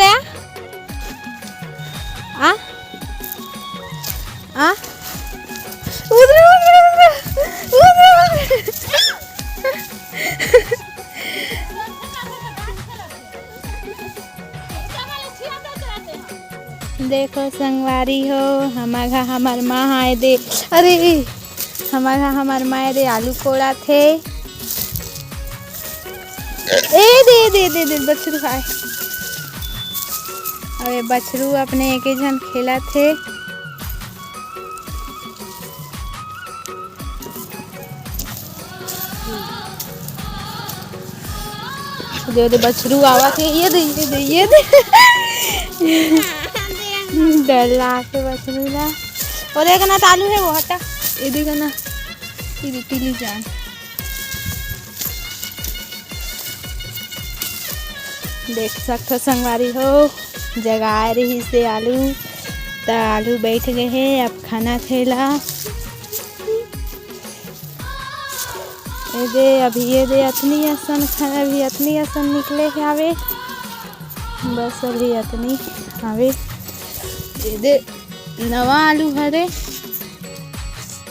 रे आ आ उधर उधर उधर देखो संगवारी हो हमार माँ आए दे। अरे हमार माँ दे आलू कोड़ा थे। ए दे बछरू खाए। अरे बछरू अपने एक ही जन खेला थे। दे बछरू आवा थे। ये दे डर लाके बछरू ला। और एक ना तालू है वो हटा। ये देखा ना ये टीली जान। देख सकते संगवारी हो जगाए रही से आलू तो आलू बैठ गए हैं। अब खाना थेला ये दे अभी ये दे अतनी असन खाना भी अतनी असन निकले है आवे। बस अभी अतनी आवे। ये दे नवा आलू हरे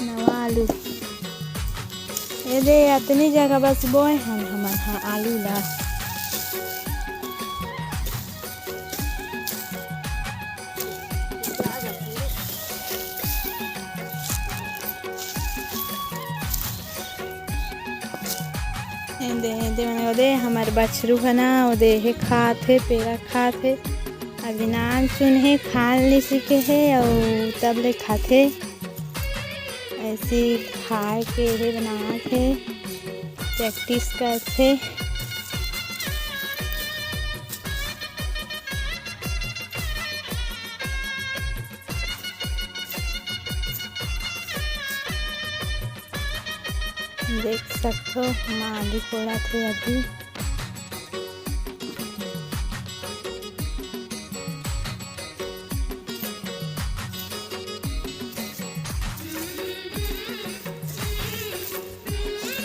नवा आलू। ये दे अतनी जगह बस बोए हैं हमारे आलू ला। दे हमारे बछरू है ना वो दे है खाते पेड़ा खाते। अभी नाम सुन है खाल नहीं सीखे है और तब ले खाते ऐसे खाए के है बना थे प्रैक्टिस करते। देख सकते हो हम आलू कोड़ा थे अभी।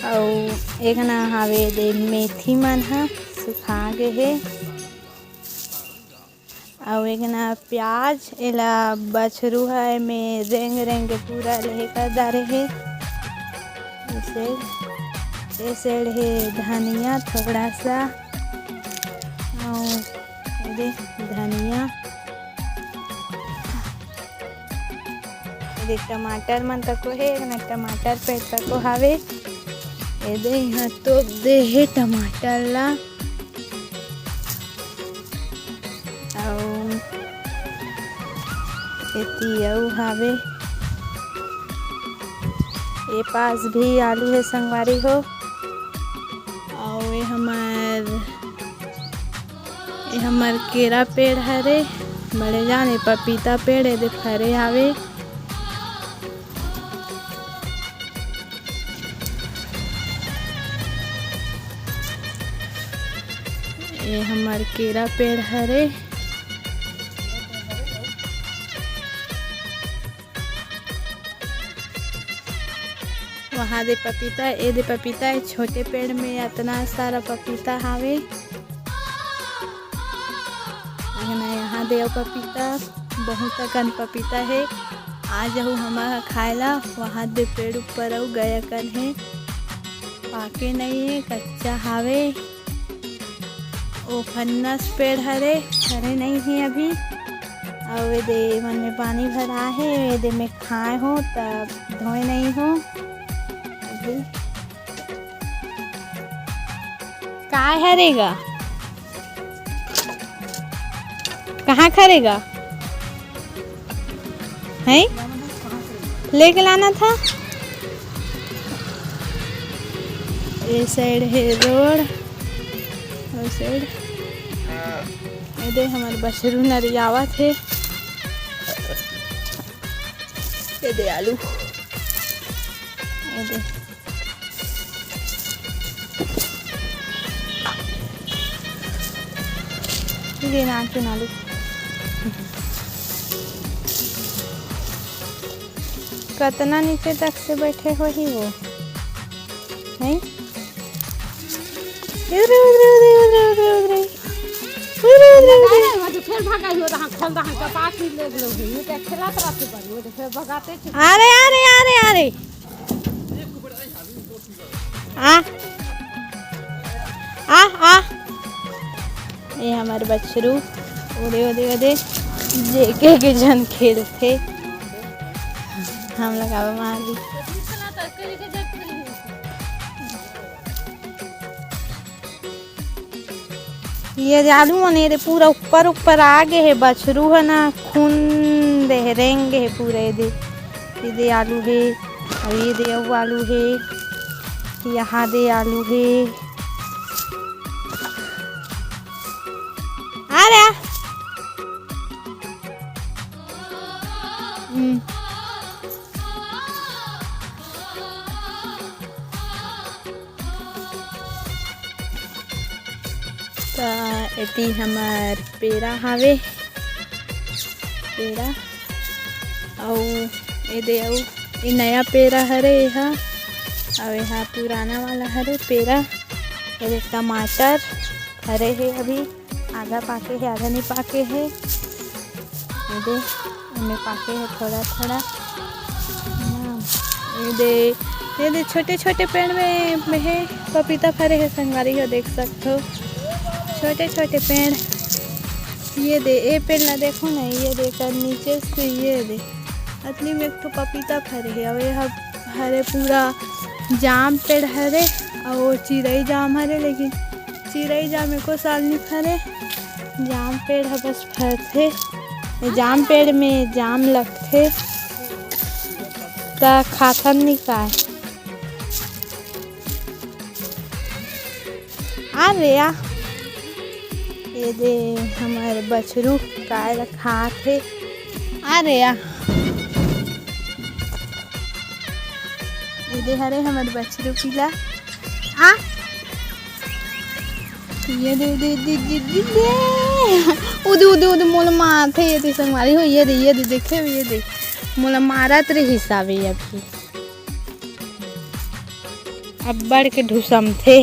और एक ना हवे दे मेथी मन हा सुखा गए है। और एक ना प्याज एला बछरू है में रेंग रेंग पूरा लेकर डारे है। ऐसे है धनिया थोड़ा सा और दे धनिया दे टमाटर मन तक है ना टमाटर पे तक हावे। ये दे यहाँ तो दे है टमाटर ला और ये हावे। ये पास भी आलू है संगवारी हो। और ये हमार केरा पेड़ हरे बड़े जाने पपीता पेड़ है देख हरे आवे। ये हमार केरा पेड़ हरे। वहाँ दे पपीता ये दे पपीता है छोटे पेड़ में इतना सारा पपीता हावे। यहाँ दे पपीता बहुत अकन पपीता है। आ जाऊ हमारा खाएला वहाँ दे पेड़ ऊपर आऊ गया कन है पाके नहीं है कच्चा हावे। ओ फन्नस पेड़ हरे हरे नहीं है अभी। और ये दे मन में पानी भरा है ये दे में खाए हो तब धोए नहीं हो। काय हरेगा कहाँ खरेगा है लेके लाना था। ये साइड है रोड और साइड ये दे हमारे बछरू नरियावा थे। ये दे आलू ये दे ये नाचुन आलू। कितना नीचे तक से बैठे हो ही वो नहीं। फिर भगाई हो रहा खोल रहा का पास ही ले लो ये तो खेलत रहते पर वो फिर भगाते थे। अरे अरे अरे अरे आ आ आ ये हमारे बछरू ओदे ओदे ओदे जेके के जन खेलते हम लोग अब मार दी। ये जालू मने रे पूरा ऊपर ऊपर आगे है बछरू है ना खून दे रेंगे है पूरे दे आलू है और ये दे वो आलू है यहाँ दे आलू है। अरे एती हमार पेड़ा हावे पेड़ा और ए दे और ये नया पेड़ा हरे यहाँ और यहाँ पुराना वाला हरे पेड़ा। ये टमाटर हरे है अभी आधा पाके है आधा नहीं पाके है ये दे इनमें पाके है थोड़ा थोड़ा। ये दे छोटे छोटे पेड़ में है पपीता फरे है संगवारी हो देख सकते हो छोटे छोटे पेड़। ये दे ए पेड़ ना देखो ना ये देखकर नीचे से ये दे असली में एक तो पपीता फरे है और यह हरे पूरा जाम पेड़ हरे और चिरई जाम हरे लेकिन चिरई जाम एको साल नहीं फरे जाम पेड़ है बस फरते जाम पेड़ में जाम लगते ता खाथन नहीं का आ रे आ ये दे हमारे बछरू काय रखा थे आ रे आ ये दे हरे हमारे बछरू पीला आ ये दे दे दे दे दे दे उदू उदू उदू मोल माथे ये दे संगवारी हो ये दे देखे ये दे मोला मारत रे हिसाबे अभी अब बढ़ के ढुसम थे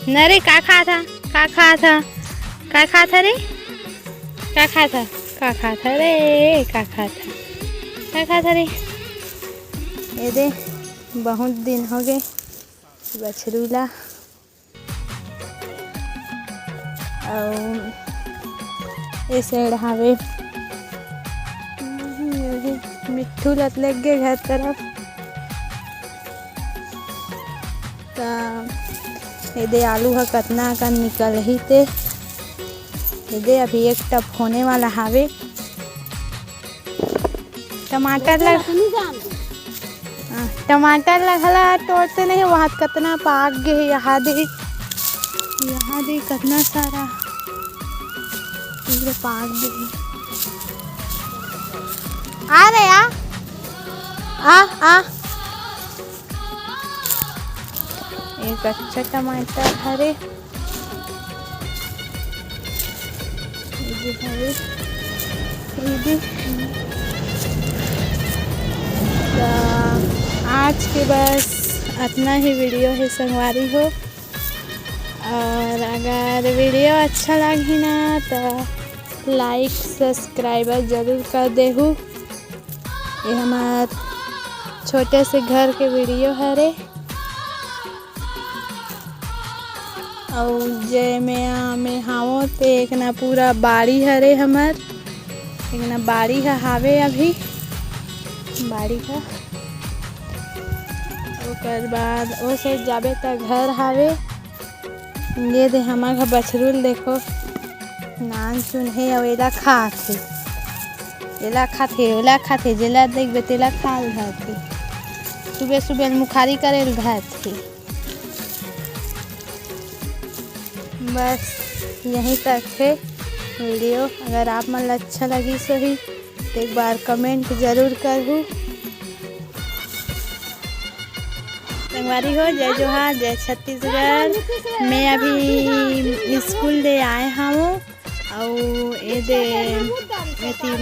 नरे का खा था का खा था का खा था रे का खा था का खा था रे का खा था का खा था रे। ये दे बहुत दिन हो गए बछरूला और ऐसे ढावे मिट्ठू लत लग गए घर तरफ ये दे आलू है कतना का निकल ही थे ये दे अभी एक टप होने वाला हावे टमाटर लगला तोड़ते नहीं वहाँ कतना पाक गए यहाँ दे कतना सारा पूरे पाक गए आ रे आ एक अच्छा टमाटर हरे आज के बस इतना ही वीडियो है संगवारी हो और अगर वीडियो अच्छा लगी ना तो लाइक सब्सक्राइबर ज़रूर कर देहू। ये हमार छोटे से घर के वीडियो हरे और जय में हावो ते एक ना पूरा बाड़ी हरे हमर एक ना बाड़ी है हावे अभी बाड़ी का ओकर बाद ओ से जाबे त घर हावे। ये दे हमार बछरूल देखो नान सुन है और एला खाथे जेला देख बेतेला खाल धाथे सुबह सुबह मुखारी करेल धाथे। बस यहीं तक है वीडियो। अगर आप मन अच्छा लगी सही तो एक बार कमेंट ज़रूर करूँ। संगवारी हो जय जोहार जय छत्तीसगढ़। मैं अभी स्कूल दे आए हूँ और ये दे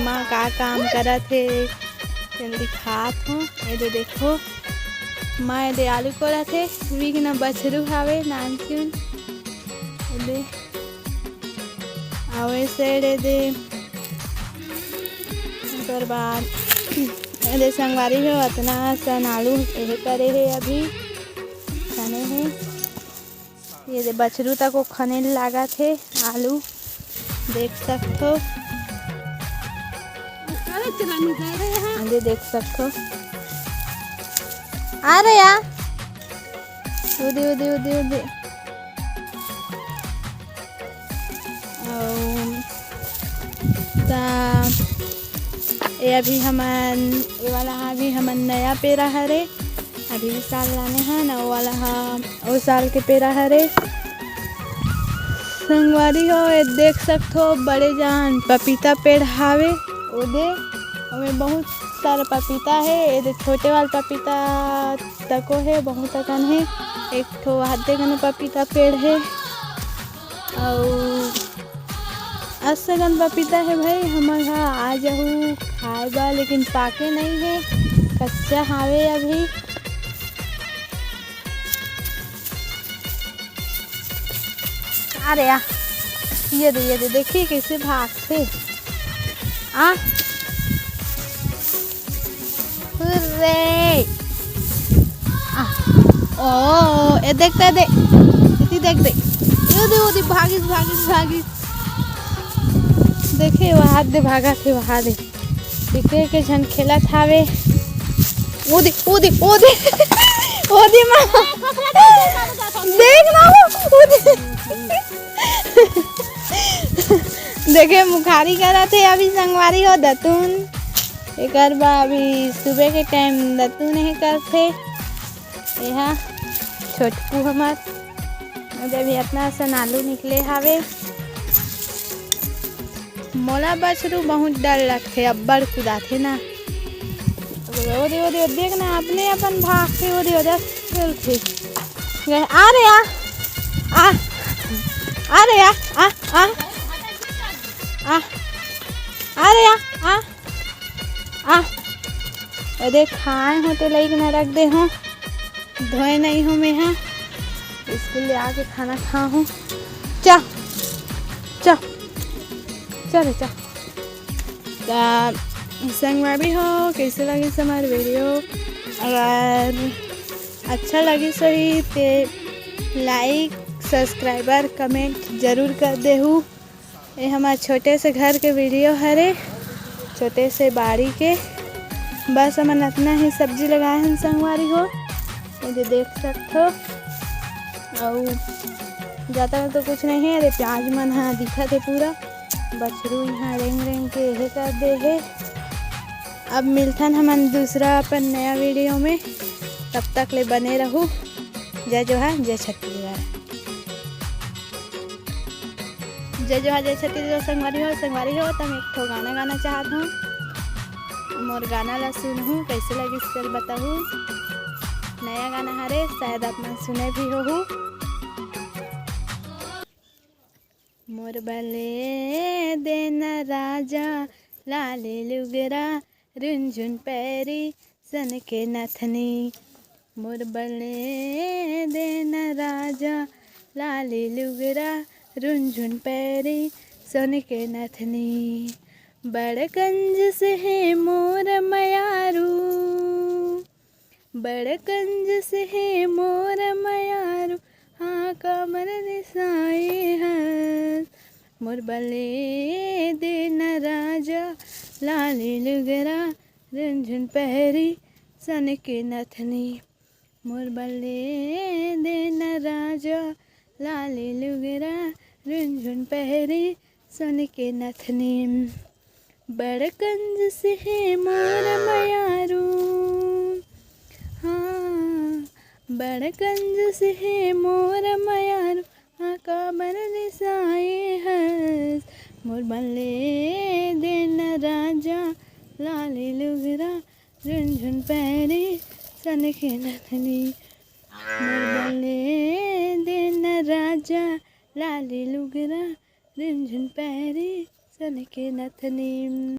माँ का काम करा थे दिखात हूँ। ये दे देखो माँ ये दे आलू कोड़ा थे वीक न बछरू हावे नानसून हावे सेड़े दे ओकर बाद अरे संगवारी हो अतना सन आलू यही करे है अभी खाने हैं। ये दे बछरू तक को खाने लगा थे आलू देख सकते हो। आगे देख सकते हो आ रहे यार उदी उदी उदी उदी ये अभी हमन ये वाला अभी हमन नया पेरा हरे अभी भी साल लाने हैं ना वो वाला वो साल के पेरा हरे संगवारी हो। ये देख सकते हो बड़े जान पपीता पेड़ हावे ओदे ओमे बहुत सारा पपीता है। ये छोटे वाला पपीता तको है बहुत अकन है। एक ठो हाथे कन पपीता पेड़ है और असगन पपीता है भाई हमर हा आ जाहू खाए बा लेकिन पाके नहीं है कच्चा हावे अभी। अरे यार ये दे देखिए कैसे भागते आ ओ ये देखते दे देख दे वो भागिस भागिस भागिस देखे वहाँ दे भागा थे वहाँ दे देखे के झन खेला थावे ओदे ओदे ओदे ओदे माँ देख ना ओदे देखे मुखारी करा थे अभी संगवारी हो दतून एक बा अभी सुबह के टाइम दतून नहीं करते यहाँ छोटकू हमार अभी अपना सन आलू निकले हावे। मोला बछरू बहुत डर लगते अब्बड़ कुदाथे ना ओदे ओदे देख ना अपने अपन भागते ओदे ओदे खेलते गए आ रे आ रे आ रे आ ओदे खाए होते लाइक ना रख दे हो धोए नहीं हूँ मैं यहाँ स्कूल ले आके खाना खा हूँ चा चा चलो चा संगवारी हो कैसे लगी हमारी वीडियो अगर अच्छा लगी सही तो लाइक सब्सक्राइबर कमेंट ज़रूर कर दे हूँ। ये हमारे छोटे से घर के वीडियो हरे छोटे से बाड़ी के बस हमन इतना ही सब्जी लगाए हैं संगवारी हो ये देख सकते हो और ज़्यादा तो कुछ नहीं है। अरे प्याज मन हाँ दिखा थे पूरा बछरू यहाँ रेंग रेंग के यही कर दे है। अब मिलथन हमन दूसरा अपन नया वीडियो में तब तक ले बने रहूँ। जय जोहार जय छत्तीसगढ़ जय जोहार जय छत्तीसगढ़ संगवारी हो तम एक ठो गाना गाना चाहत हूँ मोर गाना ला सुनहूँ कैसे लगी चल बताऊँ। नया गाना हरे शायद आप मन सुने भी हो। मोर बले देना राजा लाले लुगरा रुंझुन पैरी सन के नथनी मोर बले देना राजा लाले लुगरा रुंझुन पैरी सन के नथनी बड़कंज से है मोर मयारू बड़कंज से है मोर मयारू हाँ कमर निसाए हंस मोर बले देना राजा लाले लुगरा रुंझुन पहरी सन के नथनी मोर बले देना राजा लाले लुगरा रुंझुन पहरी सन के नथनी बड़कंज से है मोर मयारू हाँ बड़कंज से है मोर मयारू हाँ काबर निसाए हंस मोर बले देना राजा लाले लुगरा रुंझुन पहरी सन के नथनी मोर बले देना राजा लाले लुगरा रुंझुन पहरी सन के नथनी।